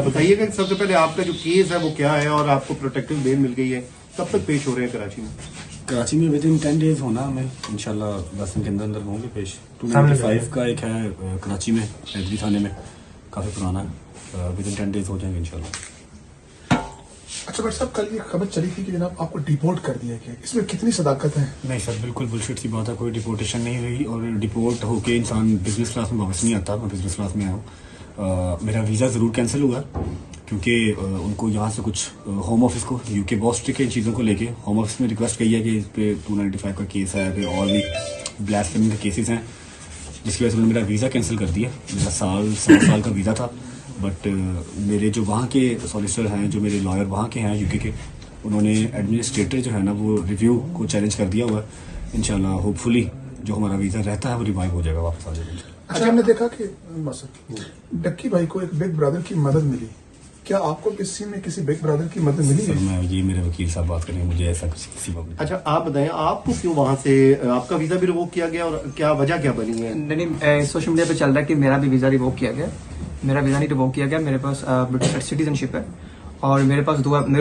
بتائیے کہ सबसे पहले आपका जो केस है वो क्या है और आपको प्रोटेक्टिव बेल मिल गई है, कब तक पेश हो रहे हैं कराची में? कराची में विद इन 10 डेज होना हमें इंशाल्लाह, 10 दिन के अंदर होंगे पेश। 295 का एक है कराची में हैदरी थाने में, काफ़ी पुराना है, विद इन 10 डेज हो जाएंगे इंशाल्लाह। अच्छा बट साहब, कल ये खबर चली थी कि जनाब आपको डिपोर्ट कर दिया गया, इसमें कितनी सदाकत है? नहीं सर, बिल्कुल बुलशिट सी बात है, कोई डिपोर्टेशन नहीं हुई और डिपोर्ट होके इंसान बिजनेस क्लास में वापस नहीं आता। मैं बिजनेस क्लास में आया हूँ। मेरा वीज़ा ज़रूर कैंसिल हुआ क्योंकि उनको यहाँ से कुछ होम ऑफिस को यूके बहुत स्ट्रिक्ट है इन चीज़ों को लेके। होम ऑफिस में रिक्वेस्ट की है कि इस पे 295 का केस है, फिर और भी ब्लास्फेमी के केसेस हैं, जिसकी वजह से उन्होंने मेरा वीज़ा कैंसिल कर दिया। मेरा सवा साल का वीज़ा था, बट मेरे जो वहाँ के सॉलिसिटर हैं, जो मेरे लॉयर वहाँ के हैं यूके के, उन्होंने एडमिनिस्ट्रेटर जो है ना वो रिव्यू को चैलेंज कर दिया हुआ है। इंशाल्लाह होपफुली जो हमारा वीज़ा रहता है वो रिवाइव हो जाएगा, वापस आ जाएगा। अच्छा, हमने देखा कि डक्की भाई को एक बिग ब्रदर की मदद मिली, क्या आपको किसी में किसी बिग ब्रदर की मदद मिली? सर मैं ये मेरे वकील साहब बात करेंगे, मुझे ऐसा कुछ किसी वक्त। अच्छा आप बताएं, आपको क्यों वहाँ से आपका वीजा भी रिवोक किया गया और क्या वजह क्या बनी है? नहीं, सोशल मीडिया पे चल रहा है कि मेरा भी वीज़ा रिवोक किया गया। मेरा वीज़ा नहीं रिवोक किया गया, मेरे पास ब्रिटिश सिटीजनशिप है और मेरे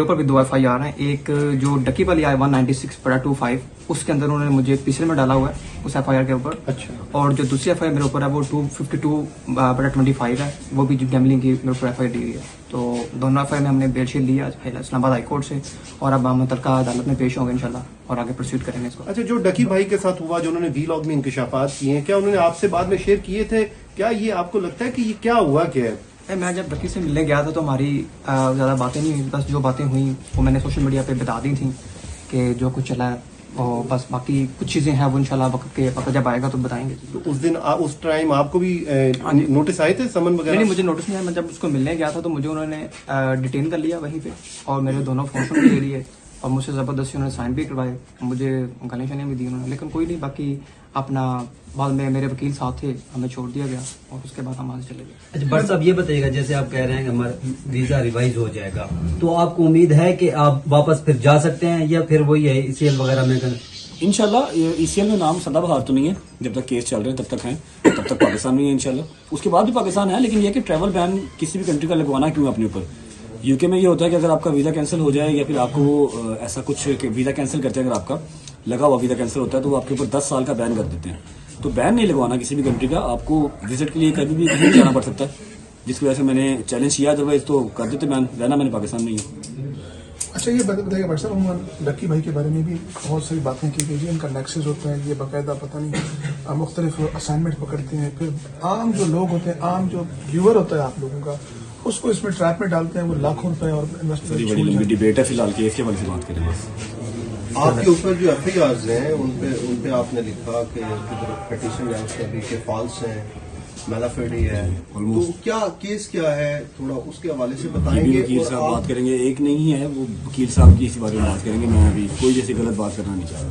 ऊपर भी 2 FIR हैं। एक जो डकी वाली आई 196/25, उसके अंदर उन्होंने मुझे पिछले में डाला हुआ है उस FIR के ऊपर। अच्छा। और जो दूसरी FIR मेरे ऊपर है वो 252/25 है, वो भी गैमलिंग की मेरे ऊपर FIR दी हुई है। तो दोनों FIR में हमने बेल शीट ली आज इस्लामाबाद हाई कोर्ट से और अब हम मुतल्लिका अदालत में पेश होंगे इंशाल्लाह और आगे प्रोसीड करेंगे इसको। अच्छा, जो डकी भाई के साथ हुआ, जो उन्होंने वीलॉग में इंकशाफात किए हैं, क्या उन्होंने आपसे बाद में शेयर किए थे? क्या ये आपको लगता है कि ये क्या हुआ क्या है? मैं जब डकी से मिलने गया था तो हमारी ज़्यादा बातें नहीं हुई, बस जो बातें हुई वो मैंने सोशल मीडिया पे बता दी थी कि जो कुछ चला है, और बस बाकी कुछ चीज़ें हैं वो इंशाल्लाह वक्त जब आएगा तो बताएंगे। तो उस दिन उस टाइम आपको भी नोटिस आए थे, समन वगैरह? नहीं, मुझे नोटिस नहीं आया। मैं जब उसको मिलने गया था तो मुझे उन्होंने डिटेन कर लिया वहीं पे और मेरे दोनों फोन भी ले लिए और मुझसे ज़बरदस्ती उन्होंने साइन भी करवाए, मुझे गालियाँ शालियाँ भी दी उन्होंने, लेकिन कोई नहीं। बाकी अपना बाद में मेरे वकील साथ थे, हमें छोड़ दिया गया और उसके बाद हम वहाँ से चले गए। अच्छा बट साहब, ये बताइएगा, जैसे आप कह रहे हैं कि हमारा वीजा रिवाइज हो जाएगा, तो आपको उम्मीद है कि आप वापस फिर जा सकते हैं या फिर वही है ECL वगैरह में कर? इंशाल्लाह ECL में नाम सदाबहार तो नहीं है, जब तक केस चल रहे हैं तब तक हैं, तब तक पाकिस्तान में है इंशाल्लाह। उसके बाद भी पाकिस्तान है, लेकिन ये कि ट्रैवल बैन किसी भी कंट्री का लगवाना क्यों अपने ऊपर। यूके में ये होता है कि अगर आपका वीज़ा कैंसिल हो जाए या फिर आपको ऐसा कुछ वीज़ा कैंसिल करते हैं, अगर आपका लगा हुआ वीज़ा कैंसिल होता है तो वो आपके ऊपर 10 साल का बैन कर देते हैं। तो बैन नहीं लगवाना किसी भी कंट्री का, आपको विजिट के लिए कभी भी कहीं जाना पड़ सकता है, जिसकी वजह से मैंने चैलेंज किया, अदरवाइज तो कर देते बैन, रहना मैंने पाकिस्तान में ही है। अच्छा ये बताइए भाई साहब, डक्की भाई के बारे में भी बहुत सारी बातें की गई, इनका नेक्सस होता है, ये बाकायदा पता नहीं मुख्तलिफ असाइनमेंट पकड़ते हैं, फिर आम जो लोग होते हैं, आम जो व्यूअर होता है आप लोगों का, उसको इसमें ट्रैप में डालते हैं, वो लाखों रुपए और बड़ी बड़ी लंबी डिबेट है, फिलहाल केस के बारे में बात करेंगे। आपके ऊपर जो FIRs हैं उन पे आपने लिखा कि पिटीशन है उसका भी कि फॉल्स है, मेलाफेडी है, तो क्या केस क्या है, थोड़ा उसके हवाले से बताएंगे? वकील साहब बात करेंगे, एक नहीं है वो वकील साहब की इसी बारे में बात करेंगे। मैं अभी कोई जैसी गलत बात करना नहीं चाह रहा।